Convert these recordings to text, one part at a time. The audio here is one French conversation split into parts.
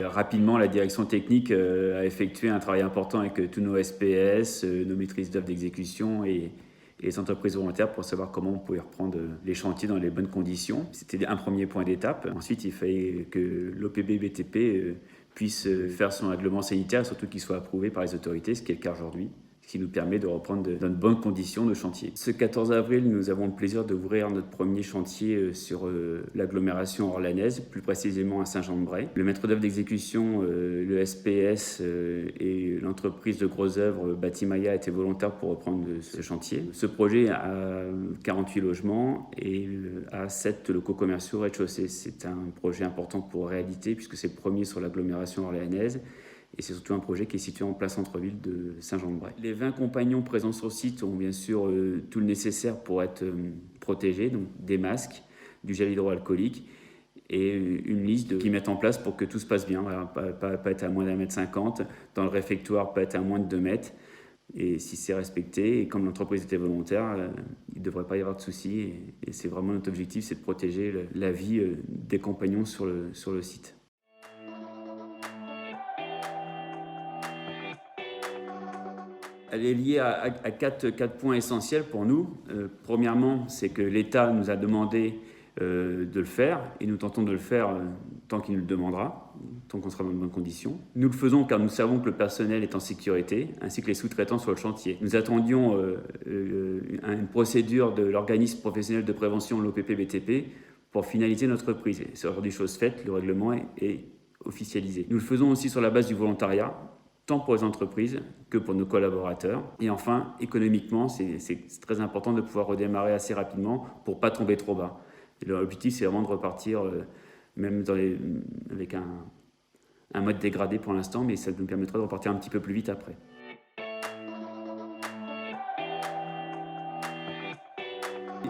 Rapidement, la direction technique a effectué un travail important avec tous nos SPS, nos maîtrises d'œuvre d'exécution et les entreprises volontaires pour savoir comment on pouvait reprendre les chantiers dans les bonnes conditions. C'était un premier point d'étape. Ensuite, il fallait que l'OPB-BTP puisse faire son règlement sanitaire, surtout qu'il soit approuvé par les autorités, ce qui est le cas aujourd'hui, ce qui nous permet de reprendre dans de bonnes conditions de chantier. Ce 14 avril, nous avons le plaisir d'ouvrir notre premier chantier sur l'agglomération orlanaise, plus précisément à Saint-Jean-de-Bray. Le maître d'œuvre d'exécution, le SPS et l'entreprise de grosses œuvres Batimaya étaient volontaires pour reprendre ce chantier. Ce projet a 48 logements et a 7 locaux commerciaux au rez-de-chaussée. C'est un projet important pour Réalité puisque c'est le premier sur l'agglomération orléanaise. Et c'est surtout un projet qui est situé en plein centre-ville de Saint-Jean-de-Bray. Les 20 compagnons présents sur le site ont bien sûr tout le nécessaire pour être protégés, donc des masques, du gel hydroalcoolique et une liste qu'ils mettent en place pour que tout se passe bien. Voilà, pas être à moins d'1,50 m, dans le réfectoire, pas être à moins de 2 mètres. Et si c'est respecté, et comme l'entreprise était volontaire, il ne devrait pas y avoir de soucis. Et c'est vraiment notre objectif, c'est de protéger la vie des compagnons sur le site. Elle est liée à quatre points essentiels pour nous. Premièrement, c'est que l'État nous a demandé de le faire et nous tentons de le faire tant qu'il nous le demandera, tant qu'on sera dans de bonnes conditions. Nous le faisons car nous savons que le personnel est en sécurité, ainsi que les sous-traitants sur le chantier. Nous attendions une procédure de l'organisme professionnel de prévention, l'OPP-BTP, pour finaliser notre prise. C'est aujourd'hui chose faite, le règlement est officialisé. Nous le faisons aussi sur la base du volontariat, tant pour les entreprises que pour nos collaborateurs. Et enfin, économiquement, c'est très important de pouvoir redémarrer assez rapidement pour ne pas tomber trop bas. L'objectif, c'est vraiment de repartir, même avec un mode dégradé pour l'instant, mais ça nous permettra de repartir un petit peu plus vite après.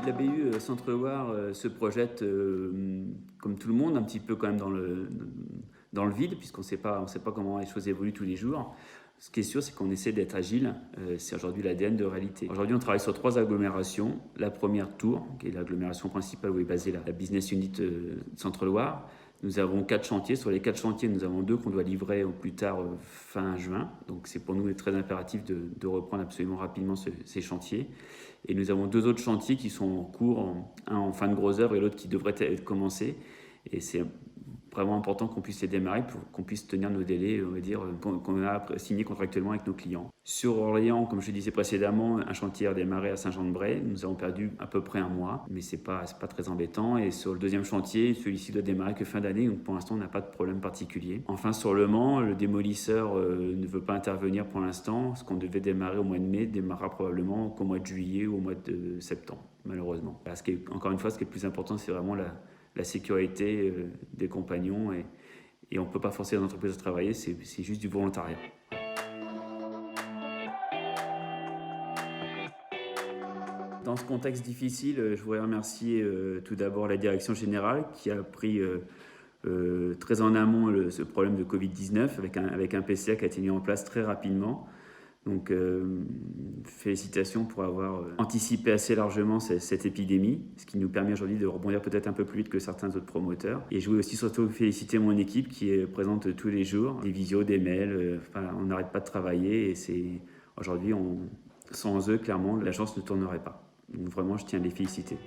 La BU Centre-Loire se projette, comme tout le monde, un petit peu quand même dans le vide, puisqu'on ne sait pas comment les choses évoluent tous les jours. Ce qui est sûr, c'est qu'on essaie d'être agile. C'est aujourd'hui l'ADN de Réalité. Aujourd'hui, on travaille sur 3 agglomérations. La première, Tours, qui est l'agglomération principale où est basée la business unit Centre-Loire. Nous avons 4 chantiers. Sur les 4 chantiers, nous avons 2 qu'on doit livrer au plus tard fin juin. Donc c'est pour nous très impératif de reprendre absolument rapidement ces chantiers. Et nous avons 2 autres chantiers qui sont en cours, un en fin de gros œuvre et l'autre qui devrait être commencé. Et c'est vraiment important qu'on puisse les démarrer pour qu'on puisse tenir nos délais, on va dire, qu'on a signé contractuellement avec nos clients. Sur Orléans, comme je disais précédemment, un chantier a démarré à Saint-Jean-de-Bray. Nous avons perdu à peu près un mois, mais c'est pas très embêtant. Et sur le deuxième chantier, celui-ci doit démarrer que fin d'année, donc pour l'instant, on n'a pas de problème particulier. Enfin, sur Le Mans, le démolisseur ne veut pas intervenir pour l'instant. Ce qu'on devait démarrer au mois de mai démarrera probablement qu'au mois de juillet ou au mois de septembre, malheureusement. Encore une fois, ce qui est le plus important, c'est vraiment la sécurité des compagnons et on ne peut pas forcer les entreprises à travailler, c'est juste du volontariat. Dans ce contexte difficile, je voudrais remercier tout d'abord la direction générale qui a pris très en amont ce problème de Covid-19 avec un PCA qui a été mis en place très rapidement. Donc félicitations pour avoir anticipé assez largement cette épidémie, ce qui nous permet aujourd'hui de rebondir peut-être un peu plus vite que certains autres promoteurs. Et je voulais aussi surtout féliciter mon équipe qui est présente tous les jours, des visios, des mails, on n'arrête pas de travailler et aujourd'hui, sans eux, clairement, l'agence ne tournerait pas. Donc vraiment, je tiens à les féliciter.